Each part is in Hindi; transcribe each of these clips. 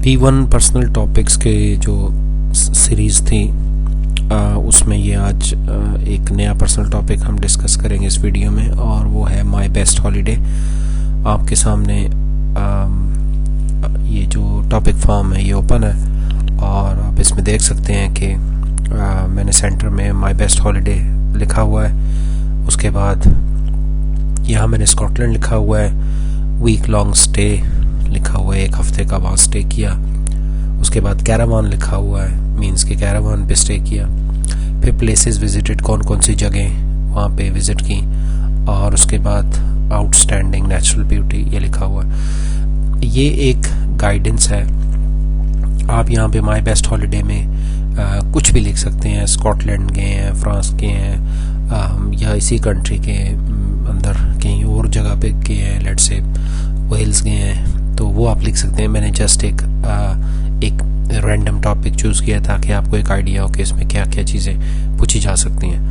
V1 पर्सनल टॉपिक्स के जो सीरीज़ थी उसमें ये आज एक नया पर्सनल टॉपिक हम डिस्कस करेंगे इस वीडियो में, और वो है माय बेस्ट हॉलीडे। आपके सामने ये जो टॉपिक फॉर्म है ये ओपन है और आप इसमें देख सकते हैं कि मैंने सेंटर में माय बेस्ट हॉलीडे लिखा हुआ है। उसके बाद यहाँ मैंने स्कॉटलैंड लिखा हुआ है, वीक लॉन्ग स्टे लिखा हुआ है, एक हफ्ते का वहाँ स्टे किया। उसके बाद कैरावान लिखा हुआ है, मीन्स के कैरावान पे स्टे किया। फिर प्लेसेस विजिटेड, कौन कौन सी जगह वहाँ पे विजिट की। और उसके बाद आउटस्टैंडिंग नेचुरल ब्यूटी ये लिखा हुआ है। ये एक गाइडेंस है। आप यहाँ पे माय बेस्ट हॉलीडे में कुछ भी लिख सकते हैं। स्कॉटलैंड गए हैं, फ्रांस गए हैं, या इसी कंट्री के अंदर कहीं और जगह पे गए हैं, लेट्स से वेल्स गए हैं, तो वो आप लिख सकते हैं। मैंने जस्ट एक रैंडम टॉपिक चूज़ किया ताकि आपको एक आइडिया हो कि इसमें क्या क्या चीज़ें पूछी जा सकती हैं।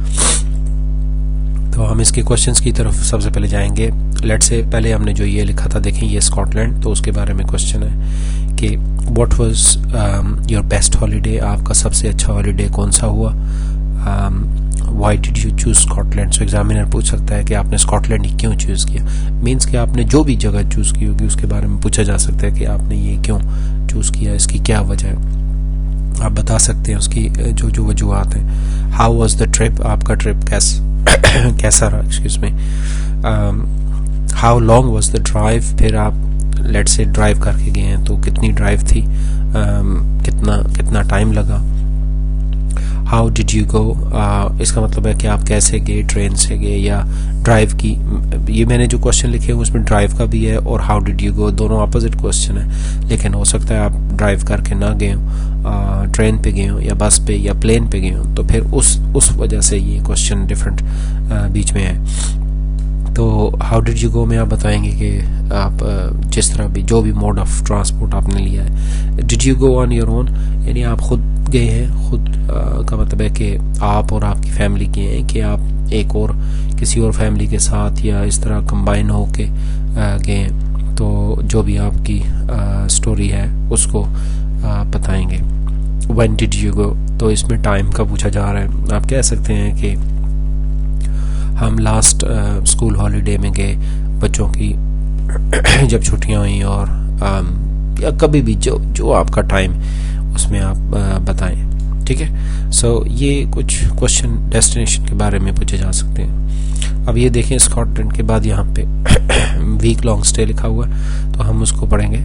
तो हम इसके क्वेश्चंस की तरफ सबसे पहले जाएंगे। लेट्स से पहले हमने जो ये लिखा था, देखें ये स्कॉटलैंड, तो उसके बारे में क्वेश्चन है कि what was your best holiday, आपका सबसे अच्छा हॉलीडे कौन सा हुआ। Why did you choose Scotland. So examiner पूछ सकता है कि आपने स्कॉटलैंड ही क्यों चूज़ किया। मीन्स कि आपने जो भी जगह चूज़ की होगी उसके बारे में पूछा जा सकता है कि आपने ये क्यों चूज़ किया, इसकी क्या वजह है, आप बता सकते हैं उसकी जो वजूहत हैं। हाउ वाज द ट्रिप, आपका ट्रिप कैसा रहा, excuse me. How long was the drive, फिर आप लेट्स से ड्राइव करके गए हैं तो कितनी ड्राइव थी, कितना टाइम लगा। हाउ डिड यू गो, इसका मतलब है कि आप कैसे गए, ट्रेन से गए या ड्राइव की। ये मैंने जो क्वेश्चन लिखे हैं उसमें ड्राइव का भी है और हाउ डिड यू गो, दोनों अपोजिट क्वेश्चन है। लेकिन हो सकता है आप ड्राइव करके ना गए हो, ट्रेन पे गए हो या बस पे या प्लेन पे गए हो, तो फिर उस वजह से ये क्वेश्चन डिफरेंट बीच में है। तो हाउ डिड यू गो में आप बताएंगे कि आप जिस तरह भी जो भी मोड ऑफ ट्रांसपोर्ट आपने लिया है। Did you go on your own, यानी आप खुद गए हैं। खुद का मतलब है कि आप और आपकी फैमिली गए हैं, कि आप एक और किसी और फैमिली के साथ या इस तरह कंबाइन होके गए हैं। तो जो भी आपकी स्टोरी है उसको बताएंगे। व्हेन डिड यू गो, तो इसमें टाइम का पूछा जा रहा है। आप कह सकते हैं कि हम लास्ट स्कूल हॉलीडे में गए, बच्चों की जब छुट्टियां हुई, और या कभी भी जो आपका टाइम उसमें आप बताएं, ठीक है। सो ये कुछ क्वेश्चन डेस्टिनेशन के बारे में पूछे जा सकते हैं। अब ये देखें स्कॉटलैंड के बाद यहाँ पे वीक लॉन्ग स्टे लिखा हुआ है, तो हम उसको पढ़ेंगे।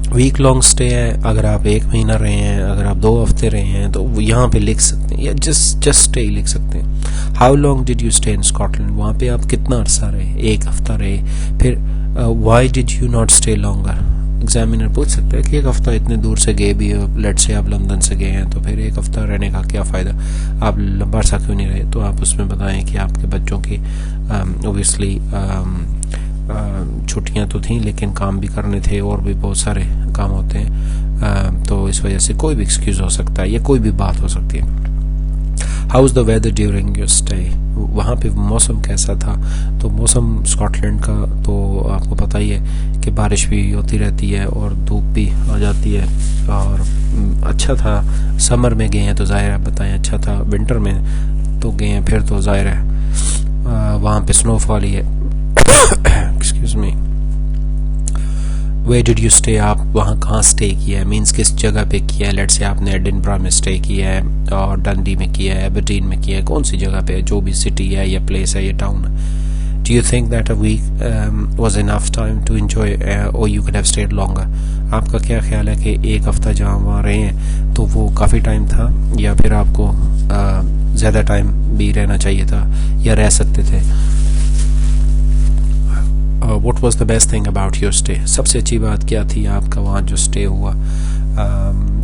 वीक लॉन्ग स्टे है, अगर आप 1 महीना रहे हैं, अगर आप 2 हफ्ते रहे हैं, तो यहाँ पे लिख सकते हैं, या जस्ट स्टे लिख सकते हैं। How long did you stay in Scotland, वहाँ पे आप कितना अरसा रहे, 1 हफ्ता रहे। फिर why did you not stay longer, examiner पूछ सकता है कि 1 हफ्ता इतने दूर से गए भी, लेट्स से आप लंदन से गए हैं, तो फिर 1 हफ्ता रहने का क्या फ़ायदा, आप लंबा अरसा क्यों नहीं रहे। तो आप उसमें बताएं कि आपके बच्चों की ओबियसली छुट्टियां तो थी लेकिन काम भी करने थे, और भी बहुत सारे काम होते हैं, तो इस वजह से कोई भी एक्सक्यूज हो सकता है या कोई भी बात हो सकती है। How is the weather during your stay, वहाँ पे मौसम कैसा था। तो मौसम स्कॉटलैंड का तो आपको पता ही है कि बारिश भी होती रहती है और धूप भी आ जाती है, और अच्छा था। समर में गए हैं तो ज़ाहिर है बताएं अच्छा था, विंटर में तो गए हैं फिर तो ज़ाहिर है वहाँ पे स्नोफॉल ही है। Excuse me. Where did you stay, आप वहाँ कहाँ स्टे किया है, मीन्स किस जगह पे किया है। लेट्स से आपने एडिनबरा में स्टे किया है, और डंडी में किया है, एबरडीन में किया है, कौन सी जगह पे, जो भी सिटी है या प्लेस है या टाउन है। Do you think that a week was enough time to enjoy और you can have stayed longer, आपका क्या ख्याल है कि 1 हफ्ता जहाँ वहाँ रहे हैं तो वो काफ़ी टाइम था, या फिर आपको ज़्यादा टाइम भी रहना चाहिए था या रह सकते थे। What was the best thing about your stay, सबसे अच्छी बात क्या थी आपका वहाँ जो स्टे हुआ।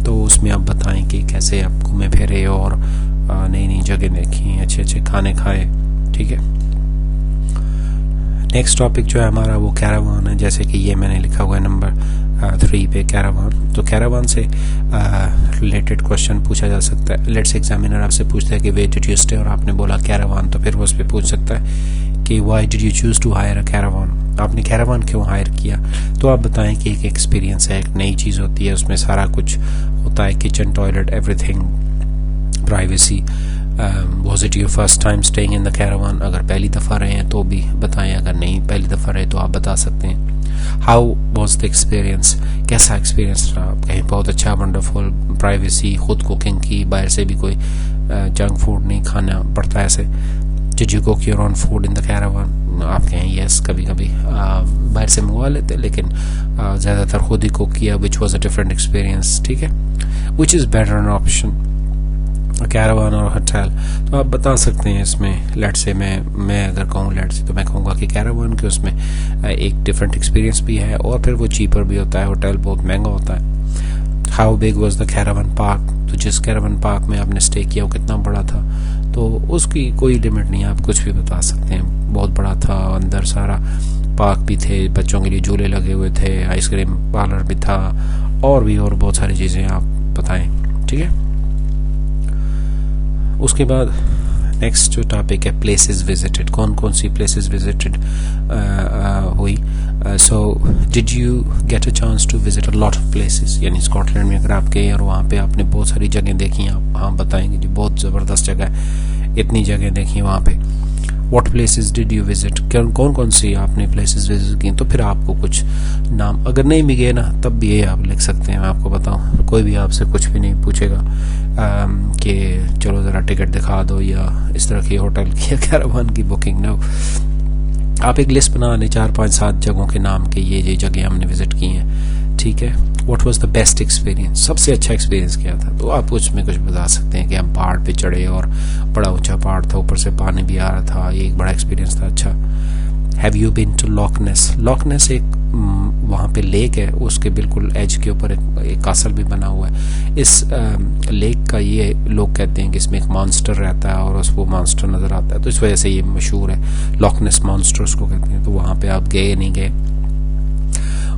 तो उसमें आप बताएं कि कैसे आप घूमे फिरे और नई नई जगह देखी, अच्छे अच्छे खाने खाए, ठीक है। नेक्स्ट टॉपिक जो है हमारा वो कैरावान है, जैसे कि ये मैंने लिखा हुआ है नंबर 3 पे कैरावान। तो कैरावान से रिलेटेड क्वेश्चन पूछा जा सकता है। लेट्स एग्जामिनर आपसे पूछता है कि वेयर डिड यू स्टे और आपने बोला कैरावान, तो फिर वो उस पर पूछ सकता है कि why did you choose to hire a caravan, आपने कैरावान क्यों हायर किया। तो आप बताएं कि एक एक्सपीरियंस है, एक नई चीज़ होती है, उसमें सारा कुछ होता है, kitchen, toilet, everything, privacy. Was it your first time staying in the caravan, अगर पहली दफ़ा रहे हैं तो भी बताएं, अगर नहीं पहली दफ़ा रहे तो आप बता सकते हैं। हाउ वॉज द एक्सपीरियंस, कैसा एक्सपीरियंस रहा, कहीं बहुत अच्छा, वंडरफुल, प्राइवेसी, खुद कुकिंग की, बाहर से भी कोई जंक फूड नहीं खाना पड़ता ऐसे। Did you cook your own food in the caravan, आप कहें यस, कभी कभी बाहर से मंगवा लेते, लेकिन ज़्यादातर खुद ही कुक किया, which was a different experience. ठीक है, which is better an option, caravan और होटल। तो आप बता सकते हैं इसमें। लेट से मैं अगर कहूँ लेट से, तो मैं कहूँगा कि कैरावान के उसमें एक डिफरेंट एक्सपीरियंस भी है, और फिर वो चीपर भी होता है, होटल बहुत महंगा होता है। How big was the caravan park, तो जिस कैरावान पार्क में आपने स्टे किया वो कितना बड़ा था, तो उसकी कोई लिमिट नहीं है, आप कुछ भी बता सकते हैं। बहुत बड़ा था, अंदर सारा पार्क भी थे, बच्चों के लिए झूले लगे हुए थे, आइसक्रीम पार्लर भी था, और भी और बहुत सारी चीज़ें आप बताएं। ठीक है, उसके बाद नेक्स्ट जो टॉपिक है प्लेसेस विजिटेड, कौन कौन सी प्लेसेस विजिटेड हुई। So did you get a chance to visit a lot of places, यानी स्कॉटलैंड में अगर आप गए और वहाँ पे आपने बहुत सारी जगह देखी, आप हाँ बताएंगे जी बहुत ज़बरदस्त जगह है, इतनी जगह देखी वहाँ पे। What places did you visit, कौन कौन सी आपने प्लेसेस विजिट की, तो फिर आपको कुछ नाम, अगर नहीं भी गए ना तब भी ये आप लिख सकते हैं। मैं आपको बताऊं, कोई भी आपसे कुछ भी नहीं पूछेगा कि चलो ज़रा टिकट दिखा दो या इस तरह की होटल की या कैरावान की बुकिंग ना। आप एक लिस्ट बना लें 4 5 7 जगहों के नाम के, ये जगह हमने विजिट की हैं। ठीक है, what was the best experience, सबसे अच्छा एक्सपीरियंस क्या था, तो आप उसमें कुछ बता सकते हैं कि हम पहाड़ पे चढ़े और बड़ा ऊंचा पहाड़ था, ऊपर से पानी भी आ रहा था, ये एक बड़ा एक्सपीरियंस था। अच्छा, हैव यू बीन टू लॉकनेस, लॉकनेस एक वहाँ पे लेक है, उसके बिल्कुल एज के ऊपर एक कासल भी बना हुआ है। इस लेक का ये लोग कहते हैं कि इसमें एक मॉन्स्टर रहता है और उसको मॉन्स्टर नज़र आता है, तो इस वजह से ये मशहूर है, लॉकनेस मॉन्स्टर उसको कहते हैं। तो वहाँ पे आप गए नहीं गए।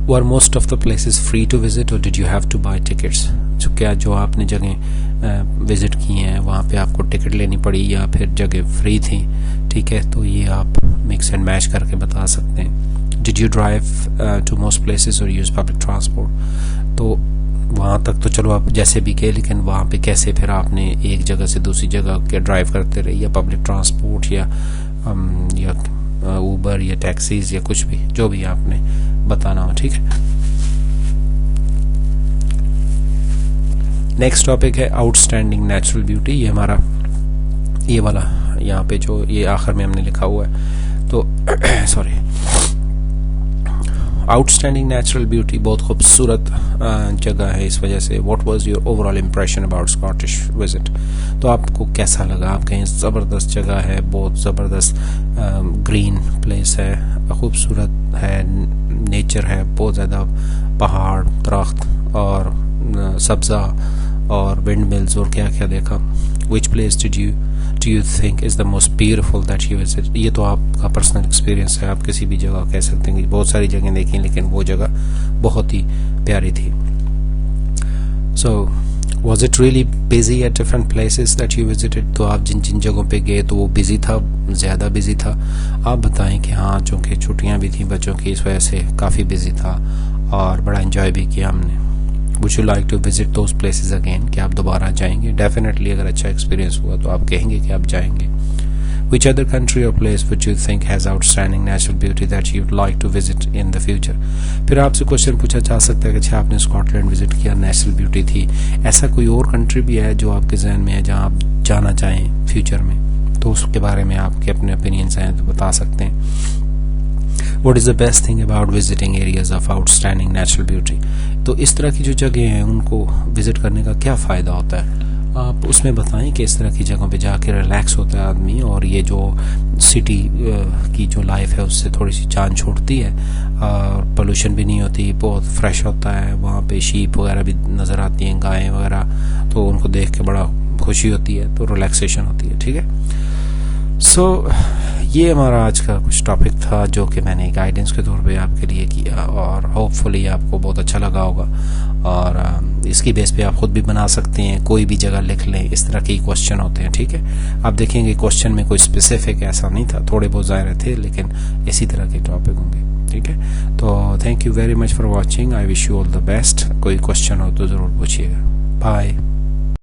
Were most of the places free to visit or did you have to buy tickets? जो आपने जगह विजिट की हैं वहाँ पे आपको टिकट लेनी पड़ी या फिर जगह फ्री थी। ठीक है, तो ये आप मिक्स एंड मैच करके बता सकते हैं। Did you drive to most places or use public transport? तो वहाँ तक तो चलो आप जैसे भी गए, लेकिन वहाँ पे कैसे फिर आपने एक जगह से दूसरी जगह के ड्राइव करते रहे, या पब्लिक ट्रांसपोर्ट या ऊबर या टैक्सीज या कुछ भी, जो भी आपने बताना हो। ठीक है, नेक्स्ट टॉपिक है आउटस्टैंडिंग नेचुरल ब्यूटी। ये हमारा ये वाला यहाँ पे जो ये आखिर में हमने लिखा हुआ है, तो सॉरी, आउटस्टैंडिंग नेचुरल ब्यूटी, बहुत खूबसूरत जगह है इस वजह से। What was your overall impression about Scottish visit, तो आपको कैसा लगा। आप कहें ज़बरदस्त जगह है, बहुत ज़बरदस्त ग्रीन प्लेस है, खूबसूरत है, नेचर है, बहुत ज़्यादा पहाड़, दरख्त और सब्ज़ा और विंड मिल्स और क्या क्या देखा। Which place do you think is the most beautiful that you visit, ये तो आपका पर्सनल एक्सपीरियंस है, आप किसी भी जगह कह सकते हैं कि बहुत सारी जगह देखी लेकिन वो जगह बहुत ही प्यारी थी। So was it really busy at different places that you visited, तो आप जिन जिन जगहों पे गए तो वो बिजी था, ज़्यादा बिजी था। आप बताएं कि हाँ, चूँकि छुट्टियाँ भी थी बच्चों की, इस वजह से काफ़ी बिजी था और बड़ा एंजॉय भी किया हमने। Would you like to visit those places again, कि आप दोबारा जाएंगे। डेफिनेटली अगर अच्छा एक्सपीरियंस हुआ तो आप कहेंगे कि आप जाएंगे। Which other country or place would you think has outstanding natural beauty that you'd like to visit in the future? फिर आपसे क्वेश्चन पूछा जा सकता है कि अच्छा आपने स्कॉटलैंड विजिट किया, नेचुरल ब्यूटी थी, ऐसा कोई और कंट्री भी है जो आपके जहन में है जहाँ आप जाना चाहें फ्यूचर में, तो उसके बारे में आपके अपने ओपिनियंस हैं तो बता सकते हैं। What is the best thing about visiting areas of outstanding natural beauty? तो इस तरह की जो जगह हैं उनको विजिट करने का क्या फ़ायदा होता है, आप उसमें बताएं कि इस तरह की जगहों पे जाके रिलैक्स होता है आदमी, और ये जो सिटी की जो लाइफ है उससे थोड़ी सी जान छूटती है और पोल्यूशन भी नहीं होती, बहुत फ्रेश होता है। वहाँ पे शीप वगैरह भी नज़र आती हैं, गायें वगैरह, तो उनको देख के बड़ा खुशी होती है, तो रिलैक्सेशन होती है। ठीक है, सो ये हमारा आज का कुछ टॉपिक था जो कि मैंने गाइडेंस के तौर पे आपके लिए किया, और होपफुली आपको बहुत अच्छा लगा होगा। और इसकी बेस पे आप खुद भी बना सकते हैं, कोई भी जगह लिख लें, इस तरह के क्वेश्चन होते हैं। ठीक है, आप देखेंगे क्वेश्चन में कोई स्पेसिफिक ऐसा नहीं था, थोड़े बहुत ज़ाहिर थे, लेकिन इसी तरह के टॉपिक होंगे। ठीक है, तो thank you very much for watching, I wish you all the best. कोई क्वेश्चन हो तो ज़रूर पूछिएगा। बाय।